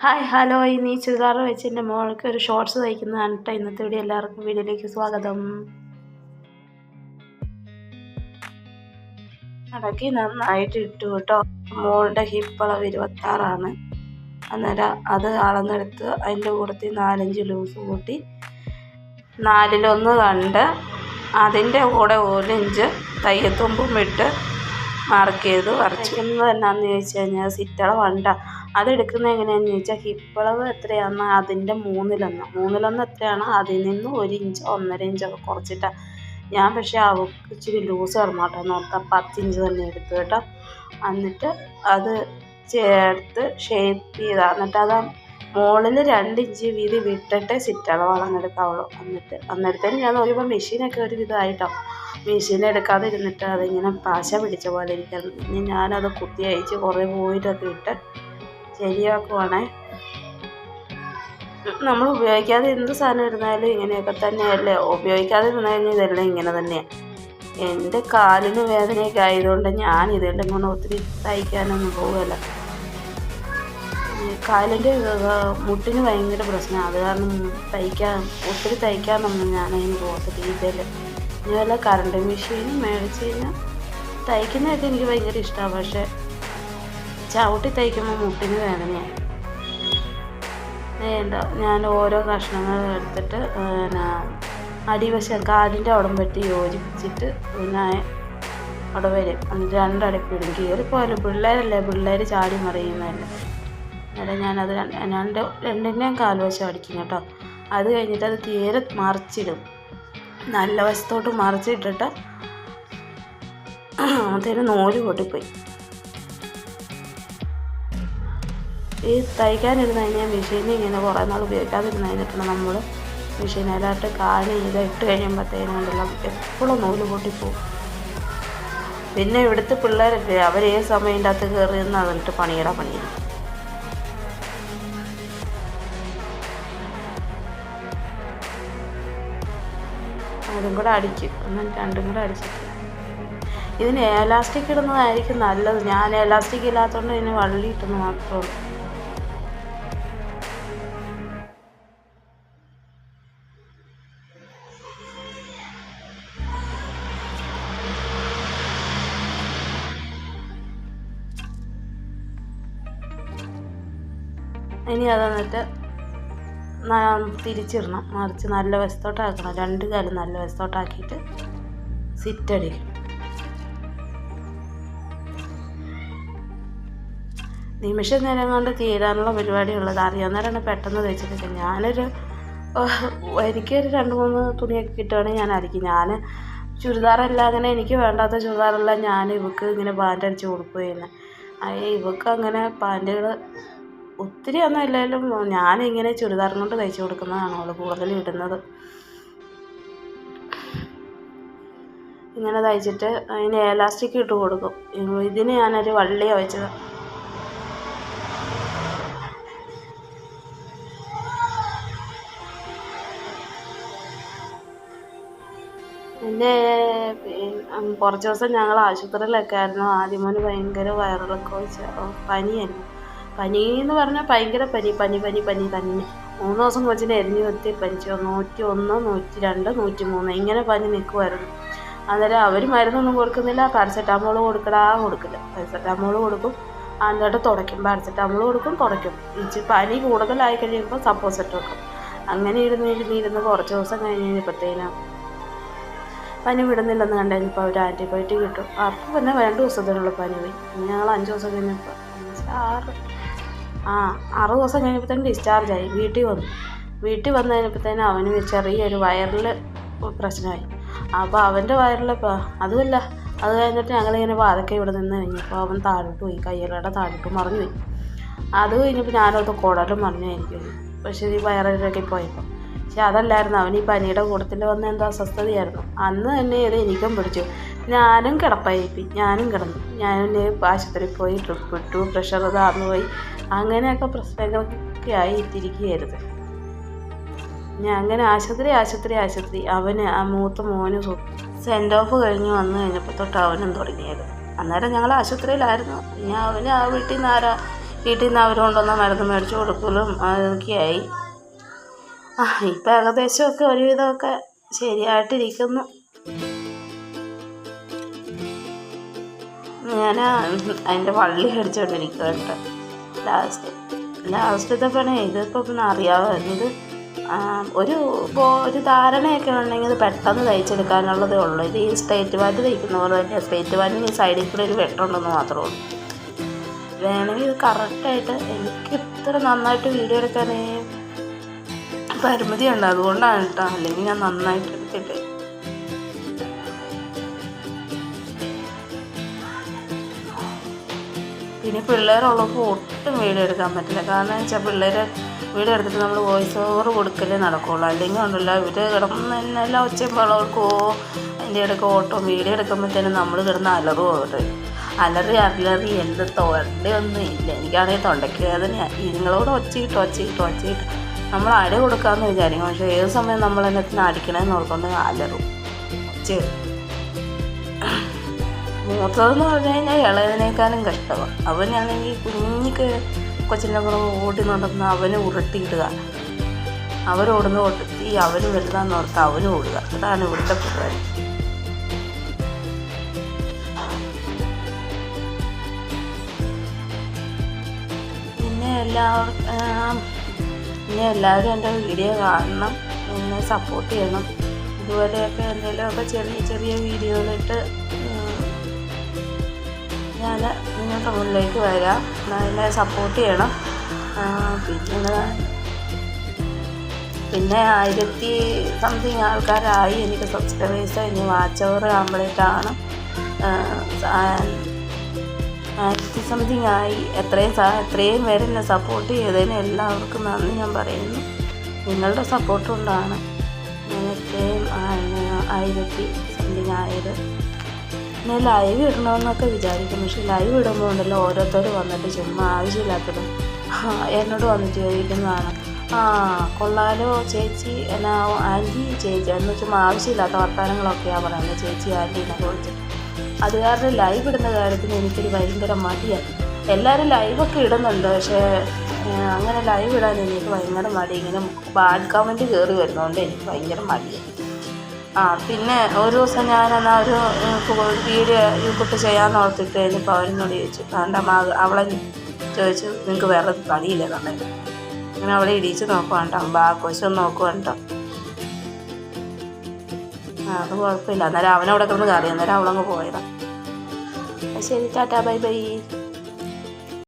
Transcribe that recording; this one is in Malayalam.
ഹായ് ഹലോ ഇന്ന് ഈ ചുരിദാർ വെച്ച് എൻ്റെ മോൾക്ക് ഒരു ഷോർട്സ് തയ്ക്കുന്നതാണ് കേട്ടോ. ഇന്നത്തെ വീഡിയോ എല്ലാവർക്കും വീഡിയോയിലേക്ക് സ്വാഗതം. മടക്കി നന്നായിട്ട് ഇട്ടു കേട്ടോ. മോളുടെ ഹിപ്പ് അളവ് 26 അന്നേരം അത് അളന്നെടുത്ത് അതിൻ്റെ കൂടത്തിൽ 4-5 ലൂസ് കൂട്ടി 4-1 കണ്ട് അതിൻ്റെ കൂടെ 1 ഇഞ്ച് തയ്യത്തുമ്പും ഇട്ട് മാർക്ക് ചെയ്ത് വരയ്ക്കുന്നത് എന്നാന്ന് ചോദിച്ചു കഴിഞ്ഞാൽ സിറ്റളവ് വേണ്ട. അതെടുക്കുന്നത് എങ്ങനെയാണെന്ന് ചോദിച്ചാൽ ഹിപ്പളവ് എത്രയാണെന്ന് അതിൻ്റെ 3-1 എത്രയാണോ അതിൽ നിന്ന് 1 ഇഞ്ച് 1.5 ഇഞ്ചൊക്കെ കുറച്ചിട്ടാണ്. ഞാൻ പക്ഷേ അവൾക്ക് ഇച്ചിരി ലൂസ് കിടന്നു കേട്ടോ, നോക്കാം 10 ഇഞ്ച് തന്നെ എടുത്തു കേട്ടോ. എന്നിട്ട് അത് ചേർത്ത് ഷേപ്പ് ചെയ്താൽ എന്നിട്ട് അത് മുകളിൽ 2 ഇഞ്ച് വീതി വിട്ടിട്ട് സിറ്റളവ് അളന്നെടുക്കാവുള്ളൂ. അന്നേരത്തേന് ഞാൻ നോക്കിയപ്പോൾ മെഷീനൊക്കെ ഒരു വിധമായിട്ടോ. മെഷീനെടുക്കാതെ ഇരുന്നിട്ട് അതിങ്ങനെ പശ പിടിച്ച പോലെ ഇരിക്കുന്നു. ഇനി ഞാനത് കുത്തി അയച്ച് കുറേ പോയിട്ടൊക്കെ ഇട്ട് ശരിയാക്കുവാണേ. നമ്മൾ ഉപയോഗിക്കാതെ എന്ത് സാധനം ഇരുന്നാലും ഇങ്ങനെയൊക്കെ തന്നെയല്ലേ. ഉപയോഗിക്കാതെ ഇരുന്ന് കഴിഞ്ഞാൽ ഇതെല്ലാം ഇങ്ങനെ തന്നെയാണ്. എൻ്റെ കാലിന് വേദനയൊക്കെ ആയതുകൊണ്ട് ഞാൻ ഇതെല്ലാം കൊണ്ട് ഒത്തിരി തയ്ക്കാനൊന്നും പോവുകയല്ല. കാലിൻ്റെ മുട്ടിന് ഭയങ്കര പ്രശ്നമാണ്. അത് കാരണം ഒത്തിരി തയ്ക്കാനൊന്നും ഞാനതിന് പോകത്തില്ല. ഇതിൽ ഇനി വല്ല കറണ്ട് മെഷീൻ മേടിച്ച് കഴിഞ്ഞാൽ തയ്ക്കുന്നതൊക്കെ എനിക്ക് ഭയങ്കര ഇഷ്ടമാണ്. പക്ഷേ ചവിട്ടി തയ്ക്കുമ്പോൾ മുട്ടിന് വേദനയാണ്. വേണ്ട, ഞാൻ ഓരോ കഷ്ണങ്ങൾ എടുത്തിട്ട് അടിവശം കാലിൻ്റെ അവിടം പറ്റി യോജിപ്പിച്ചിട്ട് പിന്നെ അവിടെ വരും. എന്നിട്ട് 2 അടപ്പിടും. കീറിപ്പോയാലും പിള്ളേർ ചാടി മറിയുന്നതല്ലേ. അന്നേരം ഞാനത് രണ്ടിൻ്റെയും കാൽവശം അടിക്കും കേട്ടോ. അത് കഴിഞ്ഞിട്ട് അത് തീരെ മറിച്ചിടും. നല്ല വശത്തോട്ട് മറിച്ചിട്ടിട്ട് അതിന് നൂല് പൊട്ടിപ്പോയി. ഈ തയ്ക്കാനിരുന്ന് കഴിഞ്ഞാൽ മെഷീനിൽ ഇങ്ങനെ കുറേ നാൾ ഉപയോഗിക്കാതിരുന്ന് കഴിഞ്ഞിട്ടാണ് നമ്മൾ മെഷീനിലായിട്ട് കാല് ഇട്ട് കഴിയുമ്പോഴത്തേനുണ്ടല്ലോ എപ്പോഴും നൂല് പൊട്ടിപ്പോവും. പിന്നെ ഇവിടുത്തെ പിള്ളേരല്ലേ, അവർ ഏത് സമയം ഇതിൻ്റെ അകത്ത് കയറി നിന്ന് അതിട്ട് പണിയിടും. അതും കൂടെ അടിക്കും. ഒന്നും 2 കൂടെ അടിച്ചിട്ട് ഇതിന് എലാസ്റ്റിക് ഇടുന്നതായിരിക്കും നല്ലത്. ഞാൻ എലാസ്റ്റിക് ഇല്ലാത്തതുകൊണ്ട് ഇതിന് വള്ളി ഇട്ടെന്ന് മാത്രമേ ഉള്ളൂ. ഇനി അതെന്നിട്ട് തിരിച്ചിടണം. മറിച്ച് നല്ല വശത്തോട്ടാക്കണം. 2 കാലും നല്ല വശത്തോട്ടാക്കിയിട്ട് സിറ്റടിക്കും. നിമിഷ നേരം കൊണ്ട് തീരാനുള്ള പരിപാടിയുള്ളത്. അറിയാവുന്നവരാണ് പെട്ടെന്ന് തയ്ച്ചിട്ട്. എനിക്കൊരു 2-3 തുണിയൊക്കെ കിട്ടുകയാണെങ്കിൽ ഞാൻ അടിക്കും. ഞാൻ ചുരിദാറെല്ലാം അങ്ങനെ എനിക്ക് വേണ്ടാത്ത ചുരിദാറെല്ലാം ഞാൻ ഇവക്ക് ഇങ്ങനെ പാൻ്റ് അടിച്ച് കൊടുക്കുകയാണ്. ഇവക്ക് അങ്ങനെ പാൻറ്റുകൾ ഒത്തിരി ഒന്നും ഇല്ലെങ്കിലും ഞാനിങ്ങനെ ചുരിദാർ കൊണ്ട് തയ്ച്ചു കൊടുക്കുന്നതാണ് അവൾ കൂടുതലും ഇടുന്നത്. ഇങ്ങനെ തയ്ച്ചിട്ട് അതിന് എലാസ്റ്റിക് ഇട്ട് കൊടുക്കും. ഇതിന് ഞാനൊരു വള്ളിയാണ് വെച്ചത്. പിന്നെ കുറച്ച് ദിവസം ഞങ്ങൾ ആശുപത്രിയിലൊക്കെ ആയിരുന്നു. ആദ്യമോന് ഭയങ്കര വയറിളക്കം വെച്ച പനിയായിരുന്നു. പനിയെന്ന് പറഞ്ഞാൽ ഭയങ്കര പനി തന്നെ. 3 ദിവസം കൊച്ചിനെ എരിഞ്ഞു കുത്തി പനിച്ചു. 101, 102, 103 ഇങ്ങനെ പനി നിൽക്കുമായിരുന്നു. അന്നേരം അവർ മരുന്നൊന്നും കൊടുക്കുന്നില്ല. പാരസെറ്റാമോൾ കൊടുക്കില്ല. പാരസെറ്റാമോൾ കൊടുക്കും, എന്നിട്ട് തുടയ്ക്കും. പാരസെറ്റാമോൾ കൊടുക്കും, തുടയ്ക്കും. ഇച്ചിരി പനി കൂടുതലായി കഴിയുമ്പോൾ സപ്പോസിറ്റ് വെക്കും. അങ്ങനെ ഇരുന്ന് കുറച്ച് ദിവസം കഴിഞ്ഞപ്പോഴത്തേനും പനി വിടുന്നില്ലെന്ന് കണ്ടുകഴിഞ്ഞപ്പോൾ അവർ ആൻറ്റിബയോട്ടിക് കിട്ടും. അപ്പോൾ പിന്നെ 2 ദിവസത്തിനുള്ള പനി പോയി. ഞങ്ങൾ 5 ദിവസം കഴിഞ്ഞപ്പോൾ 6 ദിവസം കഴിഞ്ഞപ്പോഴത്തേനും ഡിസ്ചാർജായി. വീട്ടിൽ വന്നു കഴിഞ്ഞപ്പോഴത്തേനും അവന് ചെറിയൊരു വയറിൽ പ്രശ്നമായി. അപ്പോൾ അവൻ്റെ വയറിൽ അതുമല്ല, അത് കഴിഞ്ഞിട്ട് ഞങ്ങളിങ്ങനെ വാതൊക്കെ ഇവിടെ നിന്ന് കഴിഞ്ഞപ്പോൾ അവൻ താഴോട്ട് പോയി. കയ്യിലൂടെ താഴോട്ട് മറിഞ്ഞു പോയി. അത് കഴിഞ്ഞപ്പോൾ ഞാനോർത്ത് കുടലും മറിഞ്ഞായിരിക്കും. പക്ഷേ ഈ വയറിലൊക്കെ പോയപ്പോൾ പക്ഷെ അതല്ലായിരുന്നു. അവൻ ഈ പനിയുടെ കൂട്ടത്തിൽ വന്ന എന്തോ അസ്വസ്ഥതയായിരുന്നു. അന്ന് തന്നെ ഇത് എനിക്കും പിടിച്ചു. ഞാനും കിടന്നു. ഞാൻ ആശുപത്രിയിൽ പോയി ട്രിപ്പ് ഇട്ടു, പ്രഷർ താഴ്ന്നു പോയി. അങ്ങനെയൊക്കെ പ്രശ്നങ്ങളൊക്കെ ആയി ഇരിക്കുകയായിരുന്നു. ഞാൻ അങ്ങനെ ആശുപത്രി. അവന് ആ മൂത്ത മോന് സെൻഡ് ഓഫ് കഴിഞ്ഞ് വന്നു കഴിഞ്ഞപ്പോൾ തൊട്ട് അവനും തുടങ്ങിയത്. അന്നേരം ഞങ്ങൾ ആശുപത്രിയിലായിരുന്നു. ഇനി അവന് ആ വീട്ടിൽ നിന്ന് വീട്ടിൽ നിന്ന് അവർ കൊണ്ടുവന്ന മരുന്ന് മേടിച്ച് കൊടുക്കലും അതൊക്കെയായി. ഇപ്പം ഏകദേശമൊക്കെ ഒരുവിധമൊക്കെ ശരിയായിട്ടിരിക്കുന്നു. ഞാൻ അതിൻ്റെ വള്ളി അടിച്ചുകൊണ്ടിരിക്കുക കേട്ടോ. ലാസ്റ്റത്തെ പണി ഇതിപ്പോൾ പിന്നെ അറിയാമായിരുന്നു. ഇത് ഒരു ധാരണയൊക്കെ ഉണ്ടെങ്കിൽ ഇത് പെട്ടെന്ന് തയ്ച്ചെടുക്കാനുള്ളതേ ഉള്ളൂ. ഇത് ഈ സ്ട്രേറ്റ് പാൻറ്റ് തയ്ക്കുന്ന പോലെ തന്നെ സ്ട്രേറ്റ് പാൻറ്റിന് ഈ സൈഡിൽ കൂടെ ഒരു വെട്ടമുണ്ടെന്ന് മാത്രമേ ഉള്ളൂ. വേണമെങ്കിൽ ഇത് കറക്റ്റായിട്ട് എനിക്ക് ഇത്ര നന്നായിട്ട് വീഡിയോ എടുക്കാനേ പരിമിതിയുണ്ട്, അതുകൊണ്ടാണ് കേട്ടോ. അല്ലെങ്കിൽ ഞാൻ നന്നായിട്ട് എടുത്തിട്ട്. പിന്നെ പിള്ളേരുള്ളപ്പോൾ ഒട്ടും വീഡിയോ എടുക്കാൻ പറ്റില്ല. കാരണം വെച്ചാൽ പിള്ളേർ വീഡിയോ എടുത്തിട്ട് നമ്മൾ വോയിസ് ഓവർ കൊടുക്കലേ നടക്കുകയുള്ളൂ. അല്ലെങ്കിൽ ഉണ്ടല്ലോ ഇവർ കിടന്ന് എന്നെല്ലാം ഒച്ചയും ബഹളമോ അതിൻ്റെ ഇടയ്ക്ക് ഓട്ടോ വീഡിയോ എടുക്കുമ്പോഴത്തേനും നമ്മൾ കിടന്ന് അലറി എന്ത് തൊണ്ടയൊന്നും ഇല്ല. എനിക്കാണെങ്കിൽ തൊണ്ടയ്ക്ക് വേദനയാണ്. ഇതുങ്ങളോട് ഒച്ചയിട്ട് നമ്മൾ അടി കൊടുക്കാമെന്ന് വിചാരിക്കും. പക്ഷേ ഏത് സമയം നമ്മൾ എന്നത്തിന് അടിക്കണമെന്ന് ഓർക്കൊണ്ട് അലറും ഒച്ചയിടും. മൂത്തതെന്ന് പറഞ്ഞു കഴിഞ്ഞാൽ ഇളയതിനേക്കാളും കഷ്ടമാണ്. അവനാണെങ്കിൽ കുഞ്ഞിക്ക് കൊച്ചിൻ്റെ പുറമെ ഓടി നടന്ന് അവന് ഉരുട്ടിയിടുക, അവരോടുന്ന് ഒട്ടി അവന് വലുതാന്ന് ഓർത്ത് അവനും ഓടുക. അതാണ് ഇവിടുത്തെ പരിപാടി. പിന്നെ എല്ലാവരും എൻ്റെ വീഡിയോ കാണണം, എന്നെ സപ്പോർട്ട് ചെയ്യണം. ഇതുപോലെയൊക്കെ എന്തെങ്കിലുമൊക്കെ ചെറിയ വീഡിയോകളിട്ട് ഞാൻ നിങ്ങളുടെ മുന്നിലേക്ക് വരാം. എന്നെ സപ്പോർട്ട് ചെയ്യണം. പിന്നെ 1000 ആൾക്കാരായി എനിക്ക് സബ്സ്ക്രൈബേഴ്സ്. ഇനി വാച്ച് അവർ ആകുമ്പോഴേക്കാണ് 1000 ആയി. എത്രയും പേര് എന്നെ സപ്പോർട്ട് ചെയ്തതിന് എല്ലാവർക്കും നന്ദി ഞാൻ പറയുന്നു. നിങ്ങളുടെ സപ്പോർട്ട് കൊണ്ടാണ് ഞാൻ ഇത്രയും 1000 ആയത്. പിന്നെ ലൈവ് ഇടണമെന്നൊക്കെ വിചാരിക്കും. പക്ഷെ ലൈവ് ഇടുമ്പോൾ ഉണ്ടല്ലോ ഓരോരുത്തർ വന്നിട്ട് ചുമ്മാ ആവശ്യമില്ലാത്തതും എന്നോട് വന്നിട്ട് ചോദിക്കുന്നതാണ്, കൊള്ളാലോ ചേച്ചി, എന്നാ ആൻറ്റി ചേച്ചി എന്ന് ചുമ്മാ ആവശ്യമില്ലാത്ത വർത്തമാനങ്ങളൊക്കെയാണ് പറയുന്നത്. ചേച്ചി ആൻറ്റി എന്നൊക്കെ വിളിച്ചിട്ട്. അത് കാരണം ലൈവ് ഇടുന്ന കാര്യത്തിന് എനിക്കൊരു ഭയങ്കര മടിയാണ്. എല്ലാവരും ലൈവൊക്കെ ഇടുന്നുണ്ട്, പക്ഷേ അങ്ങനെ ലൈവ് ഇടാൻ എനിക്ക് ഭയങ്കര മടി. ഇങ്ങനെ ബാഡ് കമൻറ്റ് കയറി വരുന്നതുകൊണ്ട് എനിക്ക് ഭയങ്കര മടിയാണ്. പിന്നെ ഒരു ദിവസം ഞാനെന്നാൽ ഒരു വീഡിയോ യൂട്യൂബ് ചെയ്യാമെന്ന് ഓർത്തിട്ട് കഴിഞ്ഞപ്പോൾ അവരെന്നോട് ചോദിച്ചു, അവളെ ചോദിച്ചു നിങ്ങൾക്ക് വേറെ പണിയില്ലേ കണ്ടത്. അങ്ങനെ അവളെ ഇടിച്ച് നോക്കുവാണ്ടോ, ബാക്കോശം നോക്കുവാണ്ടോ. അത് കുഴപ്പമില്ല. അന്നേരം അവനവിടെ കിടന്ന് കയറി. അന്നേരം അവളങ്ങ് പോയതാണ്. ശരി, ടാറ്റാ, ബൈ.